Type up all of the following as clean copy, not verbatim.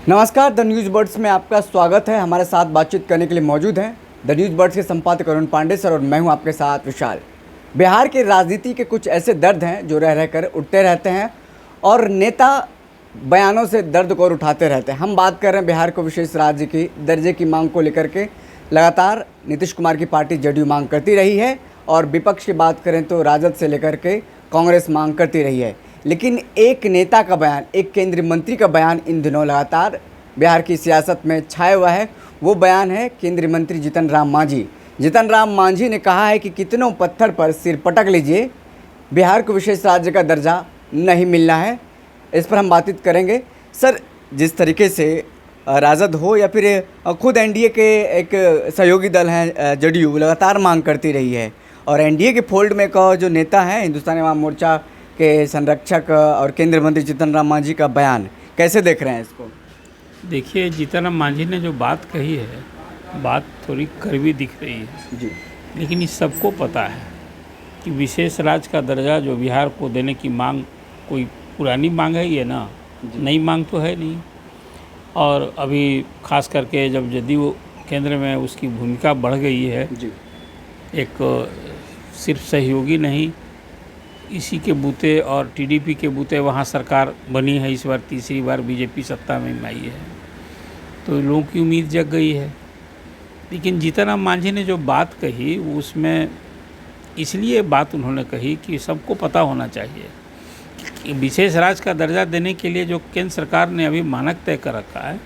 नमस्कार, the news birds में आपका स्वागत है। हमारे साथ बातचीत करने के लिए मौजूद हैं द न्यूज़ बर्ड्स के संपादक अरुण पांडे सर और मैं हूं आपके साथ विशाल। बिहार की राजनीति के कुछ ऐसे दर्द हैं जो रह रहकर उठते रहते हैं और नेता बयानों से दर्द को और उठाते रहते हैं। हम बात कर रहे हैं बिहार को विशेष राज्य की दर्जे की मांग को लेकर के। लगातार नीतीश कुमार की पार्टी जदयू मांग करती रही है और विपक्ष की बात करें तो राजद से लेकर के कांग्रेस मांग करती रही है। लेकिन एक नेता का बयान, एक केंद्रीय मंत्री का बयान इन दिनों लगातार बिहार की सियासत में छाया हुआ है। वो बयान है केंद्रीय मंत्री जीतन राम मांझी। जीतन राम मांझी ने कहा है कि कितनों पत्थर पर सिर पटक लीजिए, बिहार को विशेष राज्य का दर्जा नहीं मिलना है। इस पर हम बातचीत करेंगे। सर, जिस तरीके से राजद हो या फिर खुद एनडीए के एक सहयोगी दल हैं जदयू, लगातार मांग करती रही है और एनडीए के फोल्ड में का जो नेता है हिंदुस्तानी अवाम मोर्चा के संरक्षक और केंद्रीय मंत्री जीतन राम मांझी का बयान कैसे देख रहे हैं इसको? देखिए, जीतन राम मांझी ने जो बात कही है, बात थोड़ी कड़वी दिख रही है जी, लेकिन इस सबको पता है कि विशेष राज्य का दर्जा जो बिहार को देने की मांग कोई पुरानी मांग है, ये ना नई मांग तो है नहीं। और अभी खास करके जब जदयू केंद्र में उसकी भूमिका बढ़ गई है जी, एक सिर्फ सहयोगी नहीं, इसी के बूते और टीडीपी के बूते वहाँ सरकार बनी है। इस बार तीसरी बार बीजेपी सत्ता में आई है, तो लोगों की उम्मीद जग गई है। लेकिन जीतन राम मांझी ने जो बात कही उसमें इसलिए बात उन्होंने कही कि सबको पता होना चाहिए कि विशेष राज्य का दर्जा देने के लिए जो केंद्र सरकार ने अभी मानक तय कर रखा है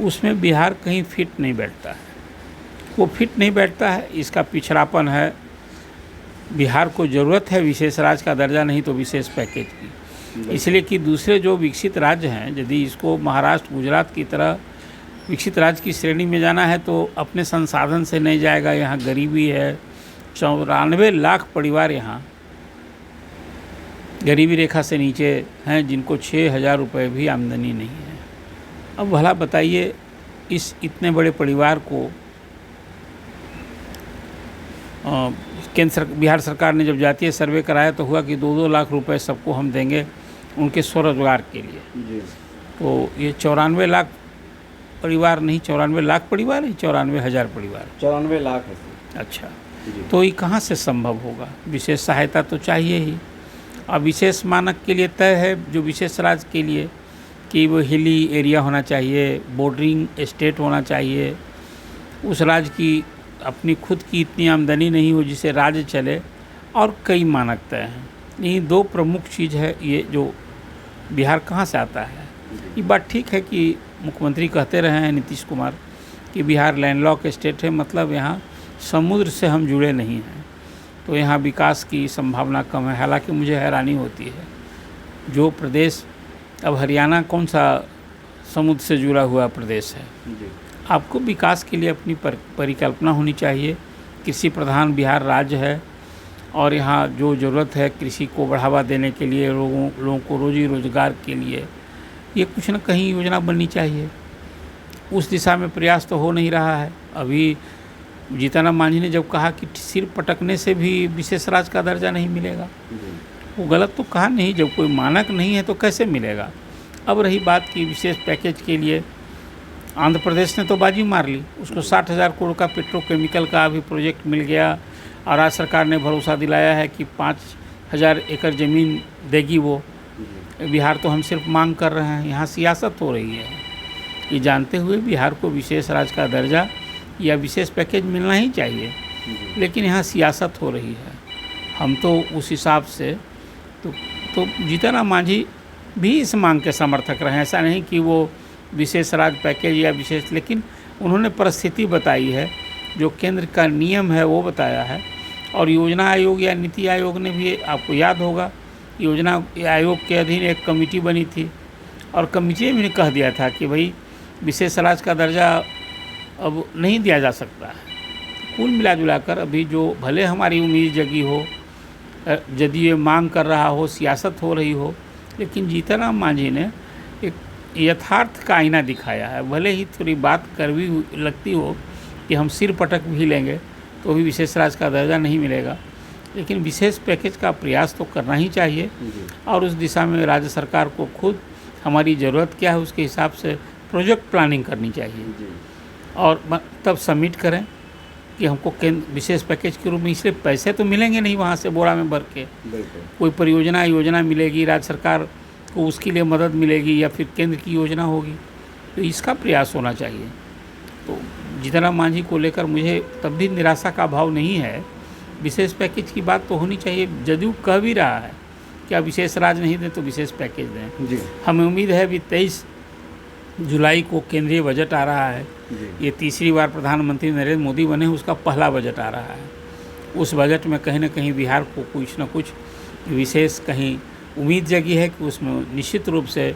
उसमें बिहार कहीं फिट नहीं बैठता है। वो फिट नहीं बैठता है, इसका पिछड़ापन है। बिहार को ज़रूरत है विशेष राज्य का दर्जा, नहीं तो विशेष पैकेज की। इसलिए कि दूसरे जो विकसित राज्य हैं, यदि इसको महाराष्ट्र गुजरात की तरह विकसित राज्य की श्रेणी में जाना है तो अपने संसाधन से नहीं जाएगा। यहाँ गरीबी है, 94 लाख परिवार यहाँ गरीबी रेखा से नीचे हैं, जिनको 6,000 रुपये भी आमदनी नहीं है। अब भला बताइए, इस इतने बड़े परिवार को बिहार सरकार ने जब जातीय सर्वे कराया तो हुआ कि 2-2 लाख रुपए सबको हम देंगे उनके स्वरोजगार के लिए जी। तो ये 94 लाख परिवार नहीं, 94 लाख परिवार नहीं, 94,000 परिवार। 94 लाख है। अच्छा, तो ये कहाँ से संभव होगा? विशेष सहायता तो चाहिए ही। अब विशेष मानक के लिए तय है जो विशेष राज्य के लिए कि वो हिली एरिया होना चाहिए, बॉर्डरिंग स्टेट होना चाहिए, उस राज्य की अपनी खुद की इतनी आमदनी नहीं हो जिसे राज्य चले, और कई मानक तय हैं। यही दो प्रमुख चीज़ है ये जो बिहार कहाँ से आता है। ये बात ठीक है कि मुख्यमंत्री कहते रहे हैं नीतीश कुमार कि बिहार लैंडलॉक स्टेट है, मतलब यहाँ समुद्र से हम जुड़े नहीं हैं, तो यहाँ विकास की संभावना कम है। हालांकि मुझे हैरानी होती है, जो प्रदेश, अब हरियाणा कौन सा समुद्र से जुड़ा हुआ प्रदेश है? आपको विकास के लिए अपनी परिकल्पना होनी चाहिए। कृषि प्रधान बिहार राज्य है और यहाँ जो ज़रूरत है कृषि को बढ़ावा देने के लिए, लोगों को रोजी रोजगार के लिए, ये कुछ न कहीं योजना बननी चाहिए। उस दिशा में प्रयास तो हो नहीं रहा है। अभी जीतन राम मांझी ने जब कहा कि सिर पटकने से भी विशेष राज्य का दर्जा नहीं मिलेगा, वो गलत तो कहा नहीं। जब कोई मानक नहीं है तो कैसे मिलेगा? अब रही बात कि विशेष पैकेज के लिए आंध्र प्रदेश ने तो बाजी मार ली, उसको 60,000 करोड़ का पेट्रोकेमिकल का अभी प्रोजेक्ट मिल गया और राज्य सरकार ने भरोसा दिलाया है कि 5,000 एकड़ ज़मीन देगी वो। बिहार तो हम सिर्फ मांग कर रहे हैं, यहाँ सियासत हो रही है। ये जानते हुए बिहार को विशेष राज्य का दर्जा या विशेष पैकेज मिलना ही चाहिए, लेकिन यहाँ सियासत हो रही है। हम तो उस हिसाब से तो जीतन राम मांझी भी इस मांग के समर्थक रहे हैं। ऐसा नहीं कि वो विशेष राज्य पैकेज या विशेष, लेकिन उन्होंने परिस्थिति बताई है, जो केंद्र का नियम है वो बताया है। और योजना आयोग या नीति आयोग ने भी, आपको याद होगा, योजना आयोग के अधीन एक कमेटी बनी थी और कमेटी ने कह दिया था कि भाई विशेष राज्य का दर्जा अब नहीं दिया जा सकता है। कुल मिला जुला कर अभी जो भले हमारी उम्मीद जगी हो, यदि ये मांग कर रहा हो, सियासत हो रही हो, लेकिन जीतन राम मांझी ने एक यथार्थ का आईना दिखाया है। भले ही थोड़ी बात कड़वी लगती हो कि हम सिर पटक भी लेंगे तो भी विशेष राज्य का दर्जा नहीं मिलेगा, लेकिन विशेष पैकेज का प्रयास तो करना ही चाहिए और उस दिशा में राज्य सरकार को खुद हमारी ज़रूरत क्या है उसके हिसाब से प्रोजेक्ट प्लानिंग करनी चाहिए और तब सबमिट करें कि हमको केंद्र विशेष पैकेज के रूप में। इसलिए पैसे तो मिलेंगे नहीं वहाँ से बोरा में भर के, कोई परियोजना योजना मिलेगी, राज्य सरकार को उसके लिए मदद मिलेगी या फिर केंद्र की योजना होगी, तो इसका प्रयास होना चाहिए। तो जीतनराम मांझी को लेकर मुझे तब भी निराशा का भाव नहीं है। विशेष पैकेज की बात तो होनी चाहिए, जदयू कह भी रहा है कि अब विशेष राज नहीं दें तो विशेष पैकेज दें। हमें उम्मीद है भी 23 जुलाई को केंद्रीय बजट आ रहा है। ये तीसरी बार प्रधानमंत्री नरेंद्र मोदी बने, उसका पहला बजट आ रहा है। उस बजट में कहीं ना कहीं बिहार को कुछ न कुछ विशेष कहीं उम्मीद जगी है कि उसमें निश्चित रूप से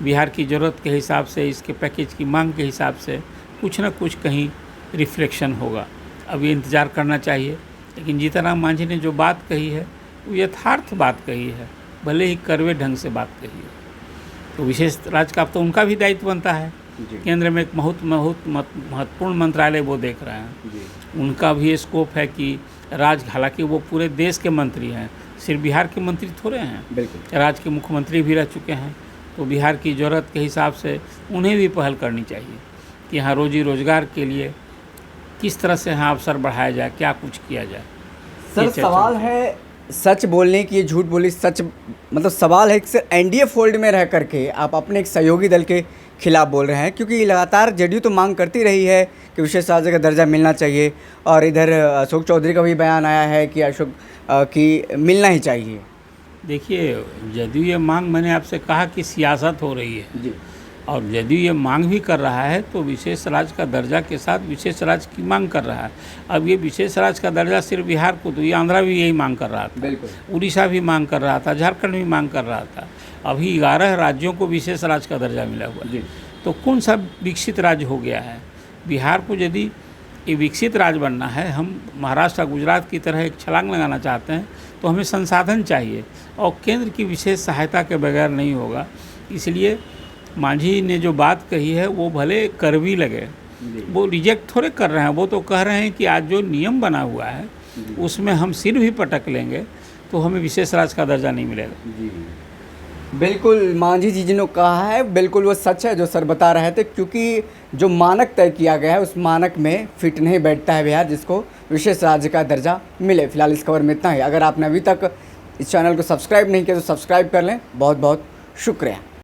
बिहार की ज़रूरत के हिसाब से, इसके पैकेज की मांग के हिसाब से कुछ न कुछ कहीं रिफ्लेक्शन होगा। अब ये इंतज़ार करना चाहिए। लेकिन जीतनराम मांझी ने जो बात कही है वो यथार्थ बात कही है, भले ही कड़वे ढंग से बात कही है। तो विशेष राज का तो उनका भी दायित्व बनता है। केंद्र में एक महत्वपूर्ण मंत्रालय वो देख रहे हैं, उनका भी स्कोप है कि हालांकि वो पूरे देश के मंत्री हैं, सिर्फ बिहार के मंत्री थोड़े हैं, राज्य के मुख्यमंत्री भी रह चुके हैं। तो बिहार की ज़रूरत के हिसाब से उन्हें भी पहल करनी चाहिए कि यहाँ रोजी रोजगार के लिए किस तरह से यहाँ अवसर बढ़ाया जाए, क्या कुछ किया जाए। सर सवाल है सच बोलने की, झूठ बोली सच, मतलब सवाल है कि सर एनडीए फोल्ड में रह करके आप अपने एक सहयोगी दल के खिलाफ बोल रहे हैं, क्योंकि लगातार जेडीयू तो मांग करती रही है कि विशेष राज्य का दर्जा मिलना चाहिए, और इधर अशोक चौधरी का भी बयान आया है कि अशोक की मिलना ही चाहिए। देखिए, जदयू ये मांग, मैंने आपसे कहा कि सियासत हो रही है जी, और जदयू ये मांग भी कर रहा है तो विशेष राज्य का दर्जा के साथ विशेष राज्य की मांग कर रहा है। अब ये विशेष राज्य का दर्जा सिर्फ बिहार को, तो ये आंध्रा भी यही मांग कर रहा था, उड़ीसा भी मांग कर रहा था, झारखंड भी मांग कर रहा था। अभी 11 राज्यों को विशेष राज्य का दर्जा मिला हुआ है। तो कौन सा विकसित राज्य हो गया है? बिहार को यदि ये विकसित राज्य बनना है, हम महाराष्ट्र गुजरात की तरह एक छलांग लगाना चाहते हैं, तो हमें संसाधन चाहिए और केंद्र की विशेष सहायता के बगैर नहीं होगा। इसलिए मांझी ने जो बात कही है वो भले कड़वी लगे, वो रिजेक्ट थोड़े कर रहे हैं, वो तो कह रहे हैं कि आज जो नियम बना हुआ है उसमें हम सिर भी पटक लेंगे तो हमें विशेष राज्य का दर्जा नहीं मिलेगा। बिल्कुल मांझी जी ने कहा है, बिल्कुल वो सच है जो सर बता रहे थे, क्योंकि जो मानक तय किया गया है उस मानक में फिट नहीं बैठता है बिहार, जिसको विशेष राज्य का दर्जा मिले। फिलहाल इस खबर में इतना ही। अगर आपने अभी तक इस चैनल को सब्सक्राइब नहीं किया तो सब्सक्राइब कर लें। बहुत बहुत शुक्रिया।